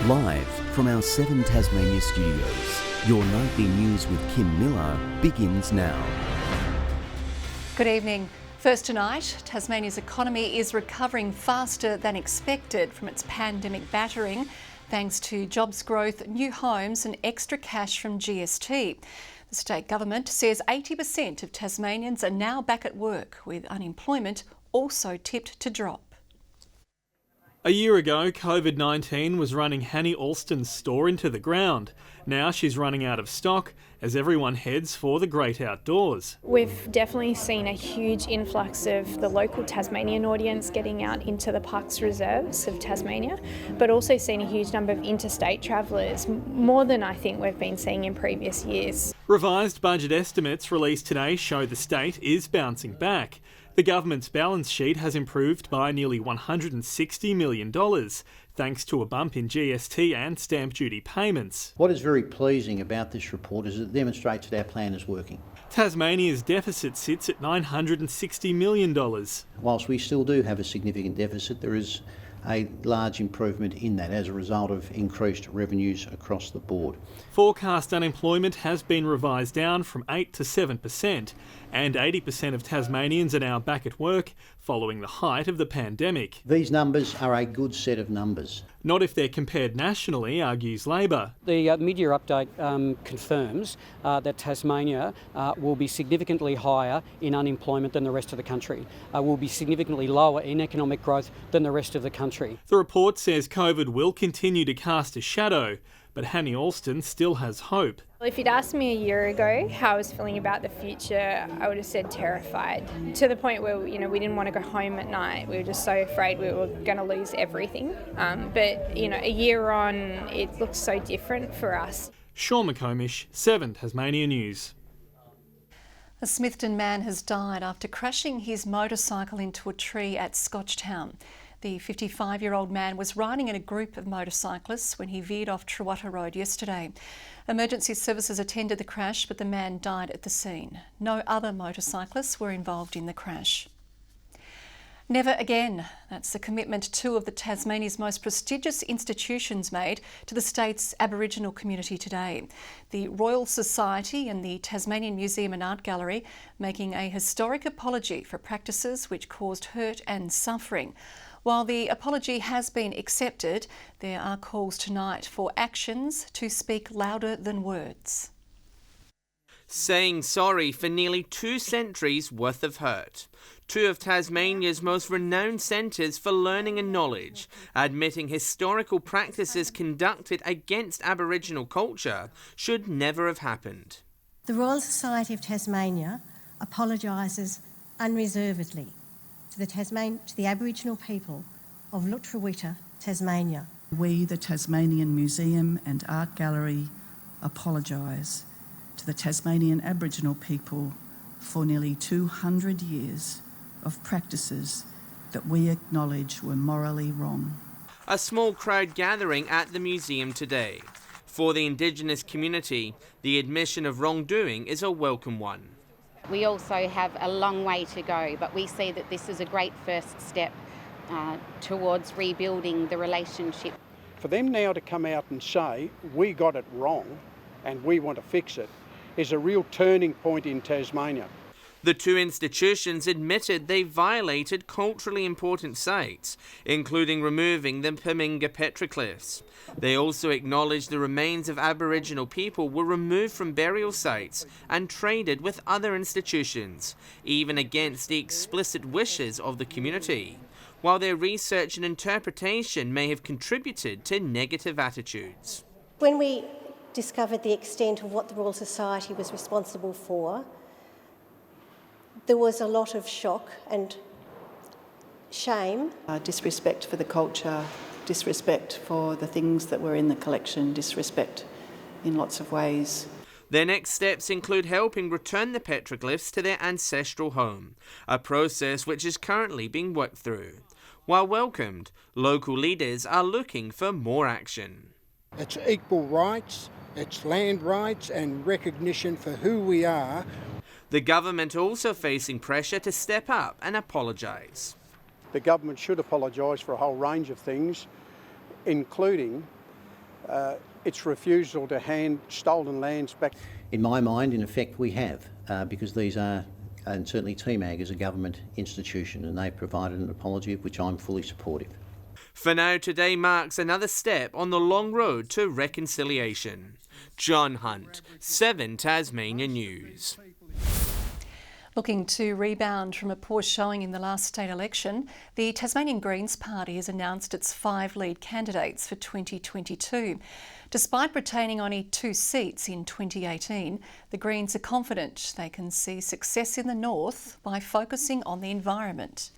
Live from our 7 Tasmania studios, your nightly news with Kim Miller begins now. Good evening. First tonight, Tasmania's economy is recovering faster than expected from its pandemic battering, thanks to jobs growth, new homes and extra cash from GST. The state government says 80% of Tasmanians are now back at work, with unemployment also tipped to drop. A year ago, COVID-19 was running Hanny Alston's store into the ground. Now she's running out of stock as everyone heads for the great outdoors. We've definitely seen a huge influx of the local Tasmanian audience getting out into the parks reserves of Tasmania, but also seen a huge number of interstate travellers, more than I think we've been seeing in previous years. Revised budget estimates released today show the state is bouncing back. The government's balance sheet has improved by nearly $160 million, thanks to a bump in GST and stamp duty payments. What is very pleasing about this report is it demonstrates that our plan is working. Tasmania's deficit sits at $960 million. Whilst we still do have a significant deficit, there is a large improvement in that as a result of increased revenues across the board. Forecast unemployment has been revised down from 8 to 7%, and 80% of Tasmanians are now back at work following the height of the pandemic. These numbers are a good set of numbers. Not if they're compared nationally, argues Labor. The mid-year update confirms that Tasmania will be significantly higher in unemployment than the rest of the country, will be significantly lower in economic growth than the rest of the country. The report says COVID will continue to cast a shadow, but Hanny Alston still has hope. If you'd asked me a year ago how I was feeling about the future, I would have said terrified, to the point where we didn't want to go home at night. We were just so afraid we were going to lose everything. But a year on, it looks so different for us. Sean McComish, 7 Tasmania News. A Smithton man has died after crashing his motorcycle into a tree at Scotchtown. The 55-year-old man was riding in a group of motorcyclists when he veered off Truwatta Road yesterday. Emergency services attended the crash, but the man died at the scene. No other motorcyclists were involved in the crash. Never again. That's the commitment two of the Tasmania's most prestigious institutions made to the state's Aboriginal community today. The Royal Society and the Tasmanian Museum and Art Gallery making a historic apology for practices which caused hurt and suffering. While the apology has been accepted, there are calls tonight for actions to speak louder than words. Saying sorry for nearly 2 centuries worth of hurt. 2 of Tasmania's most renowned centres for learning and knowledge, admitting historical practices conducted against Aboriginal culture should never have happened. The Royal Society of Tasmania apologises unreservedly to the Aboriginal people of Lutruwita, Tasmania. We, the Tasmanian Museum and Art Gallery, apologise to the Tasmanian Aboriginal people for nearly 200 years of practices that we acknowledge were morally wrong. A small crowd gathering at the museum today. For the Indigenous community, the admission of wrongdoing is a welcome one. We also have a long way to go, but we see that this is a great first step towards rebuilding the relationship. For them now to come out and say, we got it wrong and we want to fix it, is a real turning point in Tasmania. The 2 institutions admitted they violated culturally important sites, including removing the Paminga petroglyphs. They also acknowledged the remains of Aboriginal people were removed from burial sites and traded with other institutions, even against the explicit wishes of the community, while their research and interpretation may have contributed to negative attitudes. When we discovered the extent of what the Royal Society was responsible for, there was a lot of shock and shame. Disrespect for the culture, disrespect for the things that were in the collection, disrespect in lots of ways. Their next steps include helping return the petroglyphs to their ancestral home, a process which is currently being worked through. While welcomed, local leaders are looking for more action. It's equal rights, it's land rights and recognition for who we are. The government also facing pressure to step up and apologise. The government should apologise for a whole range of things, including its refusal to hand stolen lands back. In my mind, in effect, we have, because these are, and certainly TMAG is a government institution, and they provided an apology of which I'm fully supportive. For now, today marks another step on the long road to reconciliation. John Hunt, 7 Tasmania News. Looking to rebound from a poor showing in the last state election, the Tasmanian Greens Party has announced its 5 lead candidates for 2022. Despite retaining only 2 seats in 2018, the Greens are confident they can see success in the north by focusing on the environment.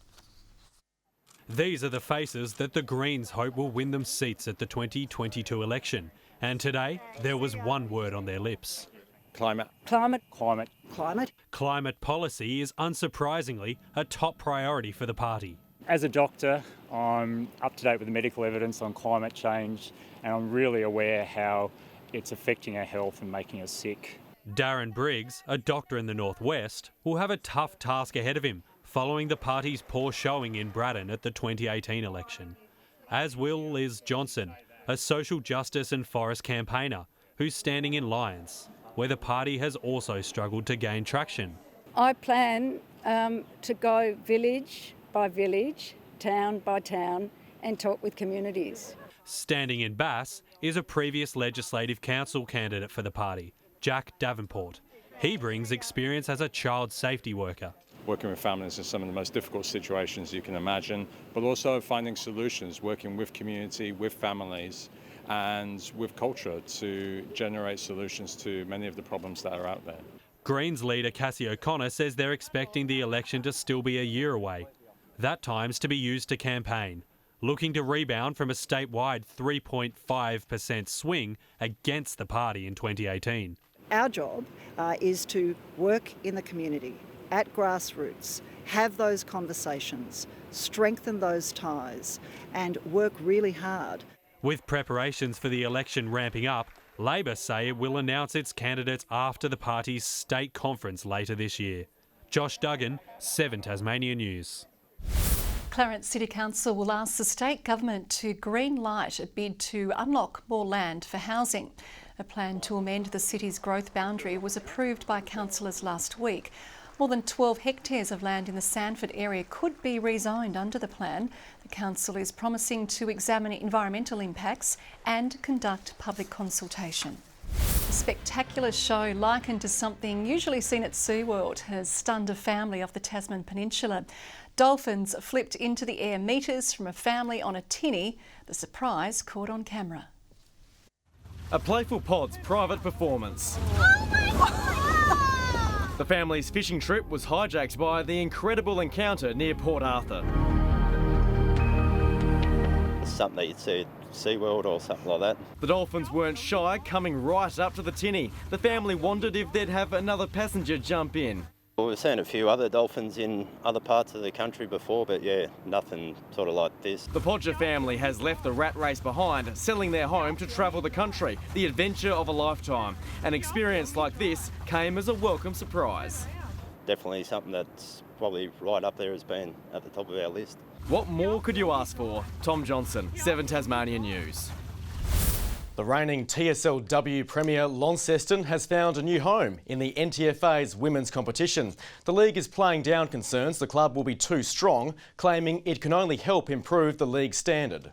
These are the faces that the Greens hope will win them seats at the 2022 election. And today, there was one word on their lips. Climate. Climate. Climate. Climate. Climate policy is unsurprisingly a top priority for the party. As a doctor, I'm up to date with the medical evidence on climate change, and I'm really aware how it's affecting our health and making us sick. Darren Briggs, a doctor in the northwest, will have a tough task ahead of him following the party's poor showing in Braddon at the 2018 election. As will Liz Johnson, a social justice and forest campaigner who's standing in Lyons, where the party has also struggled to gain traction. I plan to go village by village, town by town, and talk with communities. Standing in Bass is a previous Legislative Council candidate for the party, Jack Davenport. He brings experience as a child safety worker. Working with families in some of the most difficult situations you can imagine, but also finding solutions, working with community, with families, and with culture to generate solutions to many of the problems that are out there. Greens leader Cassie O'Connor says they're expecting the election to still be a year away. That time's to be used to campaign, looking to rebound from a statewide 3.5% swing against the party in 2018. Our job is to work in the community, at grassroots, have those conversations, strengthen those ties, and work really hard. With preparations for the election ramping up, Labor say it will announce its candidates after the party's state conference later this year. Josh Duggan, 7 Tasmania News. Clarence City Council will ask the state government to green light a bid to unlock more land for housing. A plan to amend the city's growth boundary was approved by councillors last week. More than 12 hectares of land in the Sandford area could be rezoned under the plan. The council is promising to examine environmental impacts and conduct public consultation. A spectacular show likened to something usually seen at SeaWorld has stunned a family off the Tasman Peninsula. Dolphins flipped into the air metres from a family on a tinny. The surprise caught on camera. A Playful Pod's private performance. Oh my God! The family's fishing trip was hijacked by the incredible encounter near Port Arthur. It's something that you'd see at SeaWorld or something like that. The dolphins weren't shy, coming right up to the tinny. The family wondered if they'd have another passenger jump in. Well, we've seen a few other dolphins in other parts of the country before, but yeah, nothing sort of like this. The Podger family has left the rat race behind, selling their home to travel the country, the adventure of a lifetime. An experience like this came as a welcome surprise. Definitely something that's probably right up there as being at the top of our list. What more could you ask for? Tom Johnson, 7 Tasmania News. The reigning TSLW Premier Launceston has found a new home in the NTFA's women's competition. The league is playing down concerns the club will be too strong, claiming it can only help improve the league standard.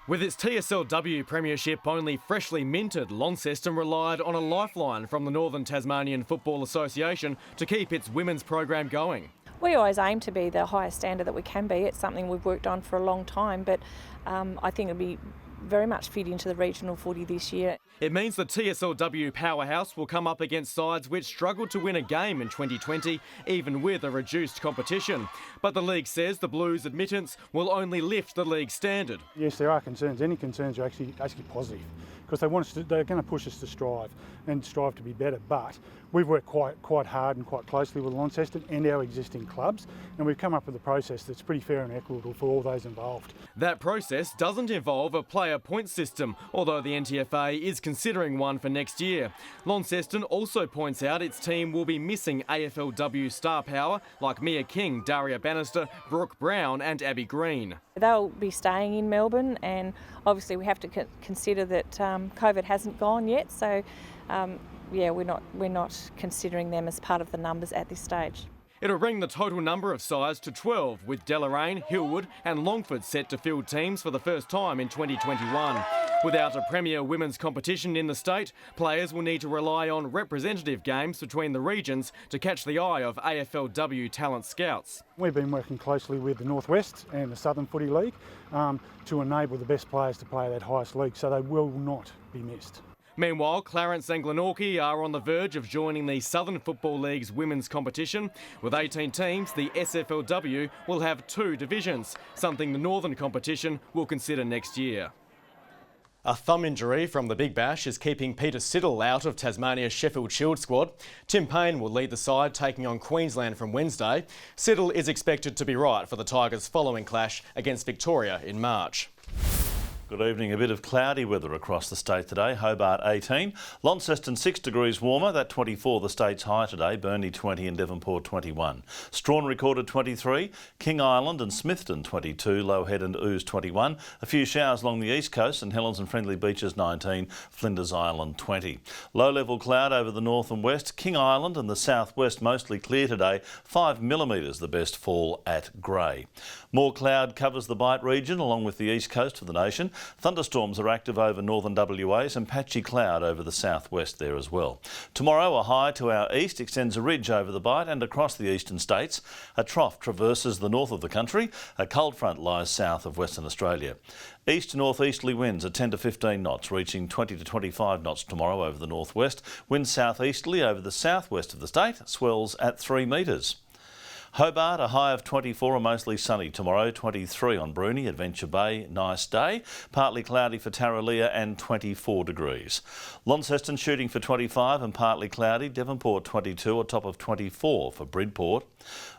With its TSLW Premiership only freshly minted, Launceston relied on a lifeline from the Northern Tasmanian Football Association to keep its women's program going. We always aim to be the highest standard that we can be. It's something we've worked on for a long time, but I think it'll be very much fit into the regional footy this year. It means the TSLW powerhouse will come up against sides which struggled to win a game in 2020, even with a reduced competition. But the league says the Blues' admittance will only lift the league standard. Yes, there are concerns. Any concerns are actually positive, because they're going to push us to strive to be better. But we've worked quite hard and quite closely with Launceston and our existing clubs, and we've come up with a process that's pretty fair and equitable for all those involved. That process doesn't involve a player player point system, although the NTFA is considering one for next year. Launceston also points out its team will be missing AFLW star power like Mia King, Daria Bannister, Brooke Brown and Abby Green. They'll be staying in Melbourne, and obviously we have to consider that COVID hasn't gone yet, so yeah, we're not considering them as part of the numbers at this stage. It'll bring the total number of sides to 12, with Deloraine, Hillwood and Longford set to field teams for the first time in 2021. Without a premier women's competition in the state, players will need to rely on representative games between the regions to catch the eye of AFLW talent scouts. We've been working closely with the North West and the Southern Footy League to enable the best players to play that highest league, so they will not be missed. Meanwhile, Clarence and Glenorchy are on the verge of joining the Southern Football League's women's competition. With 18 teams, the SFLW will have 2 divisions, something the Northern competition will consider next year. A thumb injury from the Big Bash is keeping Peter Siddle out of Tasmania's Sheffield Shield squad. Tim Payne will lead the side, taking on Queensland from Wednesday. Siddle is expected to be right for the Tigers' following clash against Victoria in March. Good evening. A bit of cloudy weather across the state today. Hobart 18, Launceston 6 degrees warmer, that 24 the state's high today, Burnie 20 and Devonport 21. Strawn recorded 23, King Island and Smithton 22, Low Head and Ouse 21. A few showers along the east coast, St Helens and Friendly Beaches 19, Flinders Island 20. Low level cloud over the north and west, King Island and the southwest mostly clear today, 5 millimetres the best fall at Grey. More cloud covers the Bight region along with the east coast of the nation. Thunderstorms are active over northern WA, and patchy cloud over the southwest there as well. Tomorrow, a high to our east extends a ridge over the Bight and across the eastern states. A trough traverses the north of the country. A cold front lies south of Western Australia. East to northeasterly winds are 10 to 15 knots, reaching 20 to 25 knots tomorrow over the northwest. Winds southeasterly over the southwest of the state, swells at 3 metres. Hobart, a high of 24 and mostly sunny tomorrow, 23 on Bruny, Adventure Bay, nice day. Partly cloudy for Tarraleah and 24 degrees. Launceston shooting for 25 and partly cloudy, Devonport 22, a top of 24 for Bridport.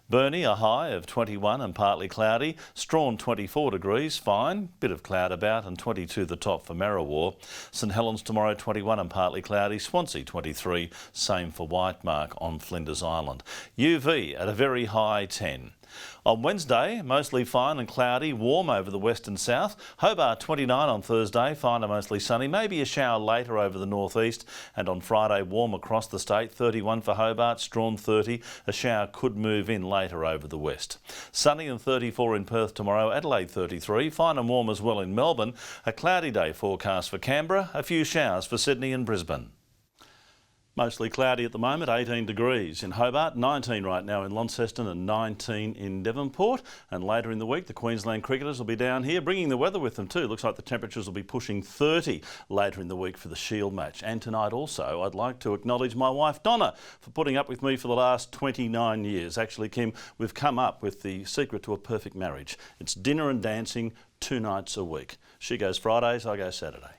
Burnie, a high of 21 and partly cloudy. Strawn 24 degrees, fine, bit of cloud about, and 22 the top for Marrawar. St Helens tomorrow 21 and partly cloudy. Swansea 23, same for Whitemark on Flinders Island. UV at a very high 10. On Wednesday, mostly fine and cloudy, warm over the west and south. Hobart 29 on Thursday, fine and mostly sunny, maybe a shower later over the northeast. And on Friday, warm across the state, 31 for Hobart, Strawn 30. A shower could move in later over the west. Sunny and 34 in Perth tomorrow, Adelaide 33, fine and warm as well in Melbourne. A cloudy day forecast for Canberra, a few showers for Sydney and Brisbane. Mostly cloudy at the moment, 18 degrees in Hobart, 19 right now in Launceston and 19 in Devonport. And later in the week, the Queensland cricketers will be down here, bringing the weather with them too. Looks like the temperatures will be pushing 30 later in the week for the Shield match. And tonight also, I'd like to acknowledge my wife Donna for putting up with me for the last 29 years. Actually, Kim, we've come up with the secret to a perfect marriage. It's dinner and dancing 2 nights a week. She goes Fridays, I go Saturday.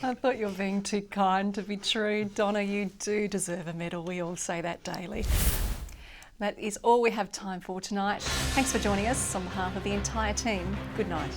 I thought you were being too kind to be true. Donna, you do deserve a medal. We all say that daily. That is all we have time for tonight. Thanks for joining us. On behalf of the entire team, good night.